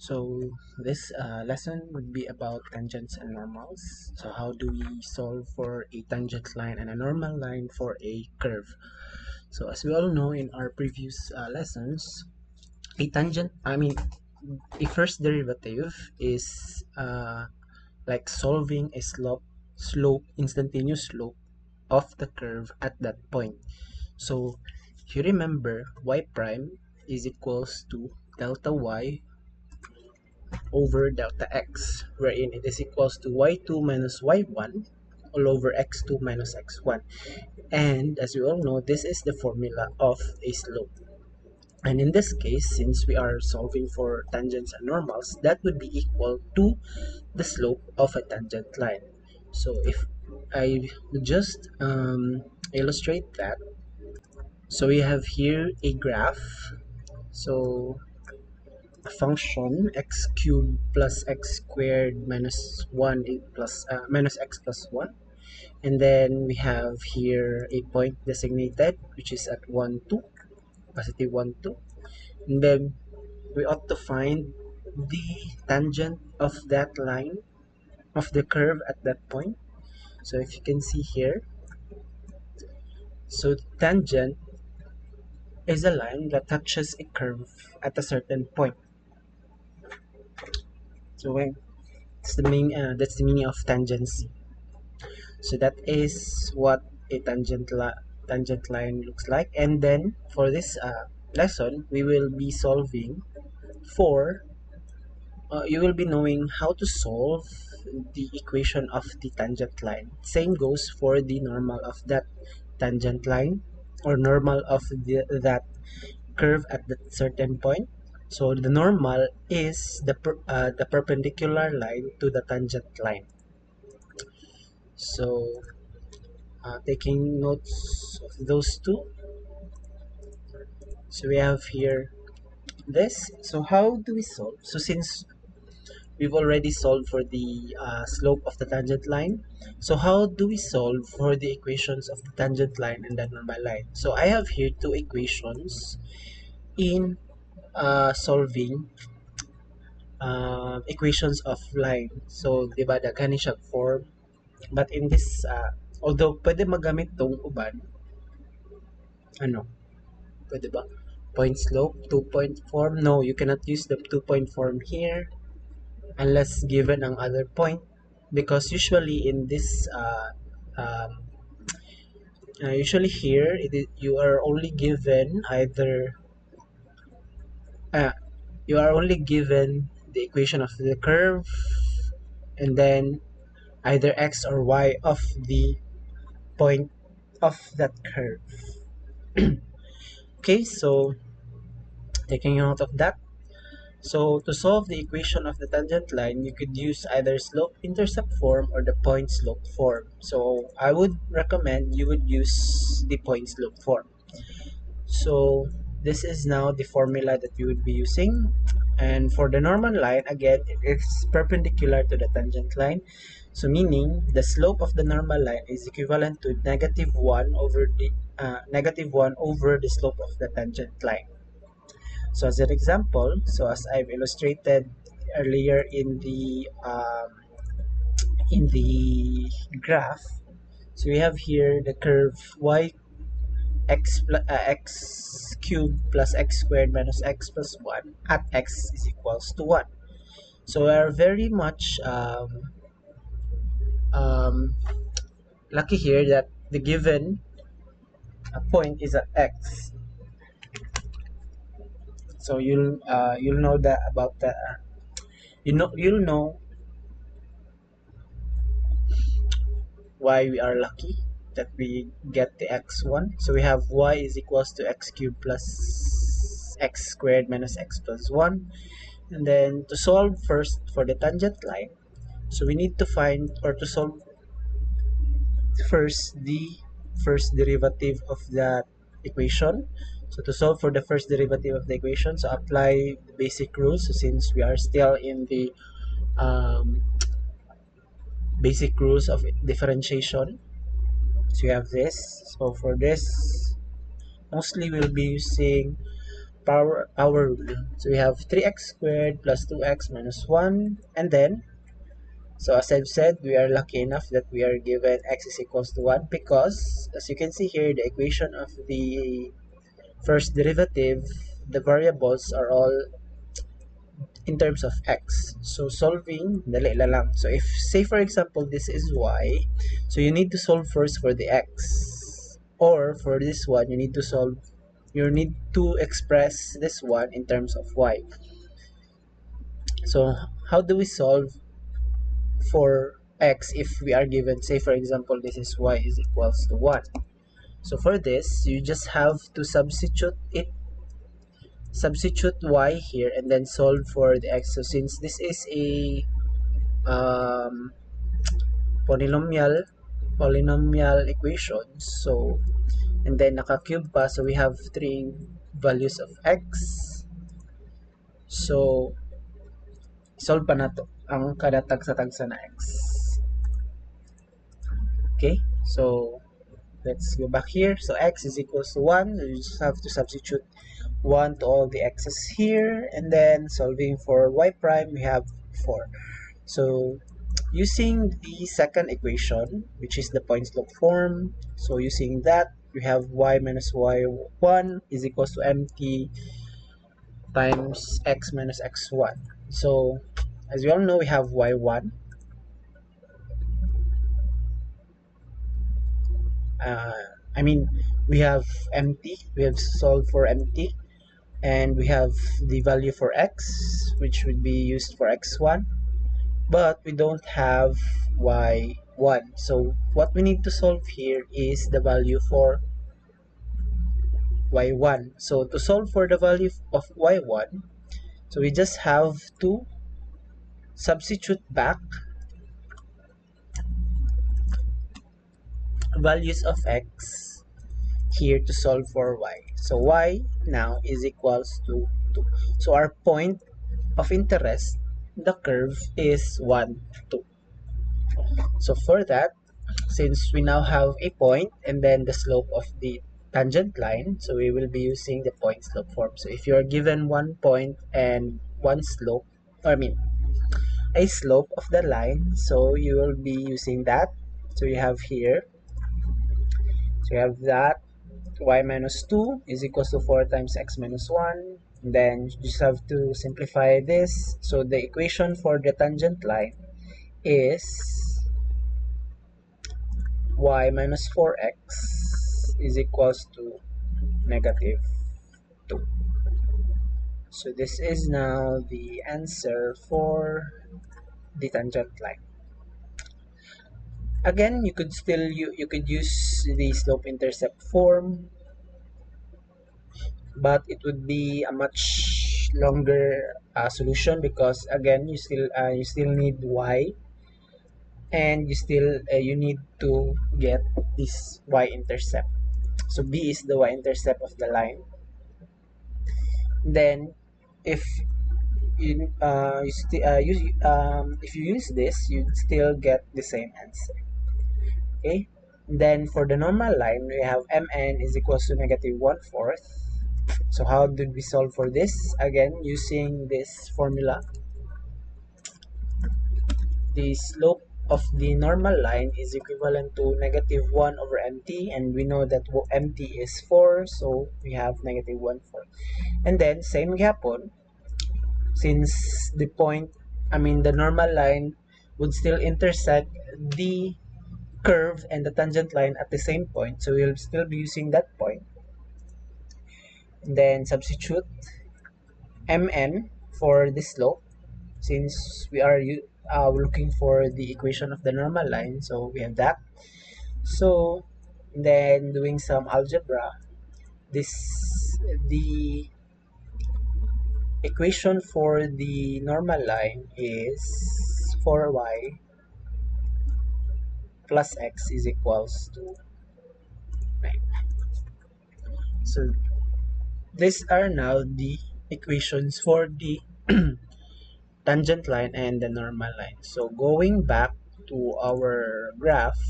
So this lesson would be about tangents and normals. So how do we solve for a tangent line and a normal line for a curve? So as we all know in our previous lessons, a first derivative is like solving a instantaneous slope of the curve at that point. So if you remember, y prime is equals to delta y over delta x, wherein it is equals to y2 minus y1 all over x2 minus x1. And as we all know, this is the formula of a slope. And in this case, since we are solving for tangents and normals, that would be equal to the slope of a tangent line. So if I just illustrate that, so we have here a graph. So a function x cubed plus x squared minus 1 minus x plus 1, and then we have here a point designated which is at 1 2, positive 1 2, and then we ought to find the tangent of that line of the curve at that point. So if you can see here, so the tangent is a line that touches a curve at a certain point. So when that's the meaning of tangency. So that is what a tangent line looks like. And then for this lesson, we will be solving for, you will be knowing how to solve the equation of the tangent line. Same goes for the normal of that tangent line, or normal of that curve at that certain point. So the normal is the perpendicular line to the tangent line. So taking notes of those two. So we have here this. So how do we solve? So since we've already solved for the slope of the tangent line, so how do we solve for the equations of the tangent line and the normal line? So I have here two equations in solving equations of line. So, di ba, daghan ni siya form. But in this, although pwede magamit tong uban, ano, pwede ba? Point slope, 2-point form. No, you cannot use the 2-point form here unless given ang other point, because usually in this um, usually here you are only given either uh, you are only given the equation of the curve, and then either x or y of the point of that curve. Okay, so taking note of that. So to solve the equation of the tangent line, you could use either slope-intercept form or the point-slope form. So I would recommend you would use the point-slope form. So this is now the formula that you would be using. And for the normal line, again, it's perpendicular to the tangent line. So meaning the slope of the normal line is equivalent to negative 1 over the slope of the tangent line. So as an example, so as I've illustrated earlier in the graph, so we have here the curve x cubed plus x squared minus x plus 1 at x is equals to 1. So we are very much um, lucky here that the given point is at x. So you'll know that about the you'll know why we are lucky that we get the x1. So we have y is equals to x cubed plus x squared minus x plus 1. And then to solve first for the tangent line, so we need to find, or to solve first the first derivative of that equation. So to solve for the first derivative of the equation, so apply the basic rules. So since we are still in the um, basic rules of differentiation, so you have this. So for this, mostly we'll be using power rule. So we have 3x squared plus 2x minus 1, and then, so as I've said, we are lucky enough that we are given x is equals to 1 because, as you can see here, the equation of the first derivative, the variables are all in terms of x. So solving, dali na lang. So if, say for example, this is y, so you need to solve first for the x. Or for this one, you need to express this one in terms of y. So how do we solve for x if we are given, say for example, this is y is equals to 1? So for this, you just have to substitute y here and then solve for the x. So since this is a um, polynomial equation, so, and then naka-cube pa, so we have three values of x. So solve pa na to ang kada tagsa-tagsa na x. Okay, so let's go back here. So x is equals to 1. You just have to substitute 1 to all the x's here, and then solving for y prime, we have 4. So using the second equation, which is the point slope form, so using that, we have y minus y1 is equals to mt times x minus x1. So as we all know, we have y1. I mean, we have mt, we have solved for mt, and we have the value for x, which would be used for x1, but we don't have y1. So what we need to solve here is the value for y1. So to solve for the value of y1, so we just have to substitute back values of x here to solve for y. So y now is equals to 2. So our point of interest, the curve, is 1, 2. So for that, since we now have a point and then the slope of the tangent line, so we will be using the point slope form. So if you are given one point and one slope, or I mean a slope of the line, so you will be using that. So you have here, so you have that y minus 2 is equals to 4 times x minus 1. And then you just have to simplify this. So the equation for the tangent line is y minus 4x is equals to negative 2. So this is now the answer for the tangent line. Again, you could use the slope intercept form, but it would be a much longer solution because again you still need y, and you need to get this y-intercept. So b is the y-intercept of the line. Then if if you use this, you still get the same answer. Okay, then for the normal line, we have mn is equals to negative 1/4. So how did we solve for this? Again, using this formula, the slope of the normal line is equivalent to negative 1 over mt, and we know that mt is 4, so we have negative 1/4. And then same gapon, since the normal line would still intersect the curve and the tangent line at the same point, so we'll still be using that point. And then substitute mn for the slope, since we are looking for the equation of the normal line, so we have that. So then doing some algebra, the equation for the normal line is 4y plus x is equals to 9. So these are now the equations for the tangent line and the normal line. So going back to our graph,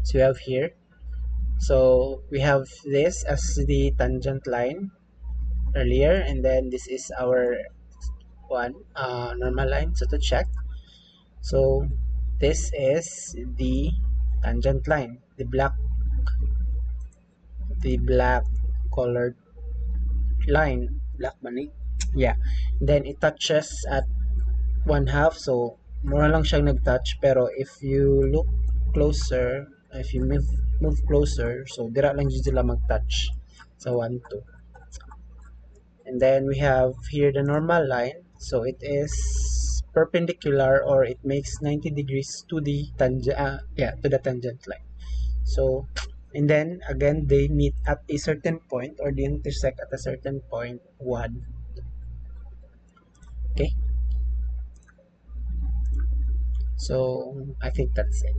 so we have here, So we have this as the tangent line earlier, and then this is our one normal line. So to check, so this is the tangent line, the black colored line, black money. Yeah. Then it touches at one half, so mura lang siyang nag-touch, pero if you look closer, if you move closer, so dira lang jud sila mag-touch sa 1 2. And then we have here the normal line, so it is perpendicular, or it makes 90 degrees to the tangent, to the tangent line. So, and then again they meet at a certain point, or they intersect at a certain point 1. Okay, so I think that's it.